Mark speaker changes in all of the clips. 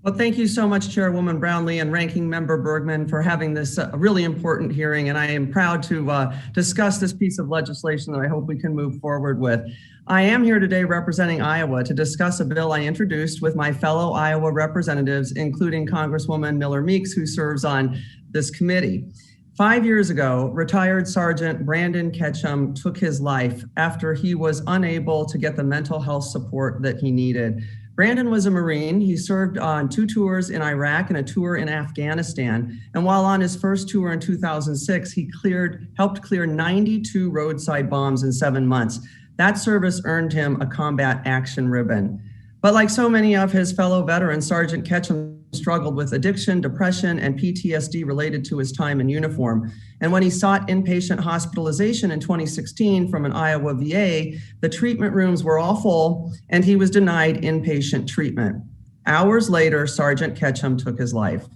Speaker 1: Well, thank you so much, Chairwoman Brownlee and Ranking Member Bergman, for having this really important hearing. And I am proud to discuss this piece of legislation that I hope we can move forward with. I am here today representing Iowa to discuss a bill I introduced with my fellow Iowa representatives, including Congresswoman Miller Meeks, who serves on this committee. 5 years ago, retired Sergeant Sgt Ketchum took his life after he was unable to get the mental health support that he needed. Brandon was a Marine. He served on 2 tours in Iraq and a tour in Afghanistan. And while on his first tour in 2006, he helped clear 92 roadside bombs in 7 months. That service earned him a Combat Action Ribbon. But like so many of his fellow veterans, Sergeant Ketchum struggled with addiction, depression, and PTSD related to his time in uniform. And when he sought inpatient hospitalization in 2016 from an Iowa VA, the treatment rooms were all full and he was denied inpatient treatment. Hours later, Sergeant Ketchum took his life.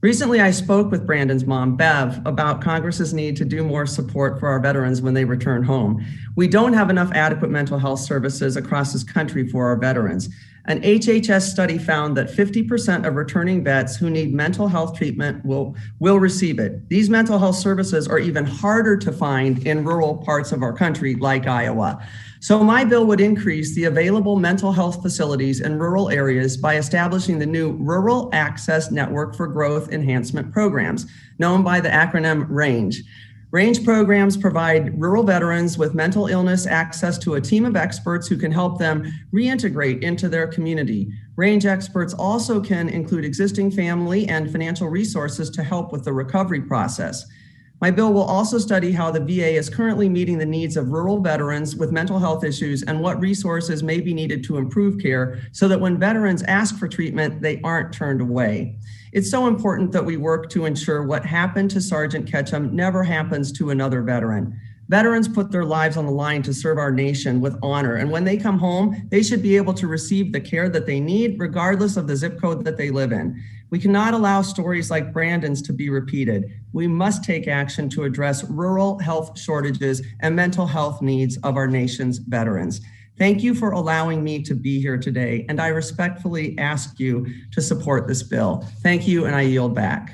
Speaker 1: Recently, I spoke with Brandon's mom, Bev, about Congress's need to do more support for our veterans when they return home. We don't have enough adequate mental health services across this country for our veterans. An HHS study found that 50% of returning vets who need mental health treatment will receive it. These mental health services are even harder to find in rural parts of our country, like Iowa. So my bill would increase the available mental health facilities in rural areas by establishing the new Rural Access Network for Growth Enhancement Programs, known by the acronym RANGE. RANGE programs provide rural veterans with mental illness access to a team of experts who can help them reintegrate into their community. RANGE experts also can include existing family and financial resources to help with the recovery process. My bill will also study how the VA is currently meeting the needs of rural veterans with mental health issues and what resources may be needed to improve care so that when veterans ask for treatment, they aren't turned away. It's so important that we work to ensure what happened to Sergeant Ketchum never happens to another veteran. Veterans put their lives on the line to serve our nation with honor, and when they come home, they should be able to receive the care that they need, regardless of the zip code that they live in. We cannot allow stories like Brandon's to be repeated. We must take action to address rural health shortages and mental health needs of our nation's veterans. Thank you for allowing me to be here today, and I respectfully ask you to support this bill. Thank you, and I yield back.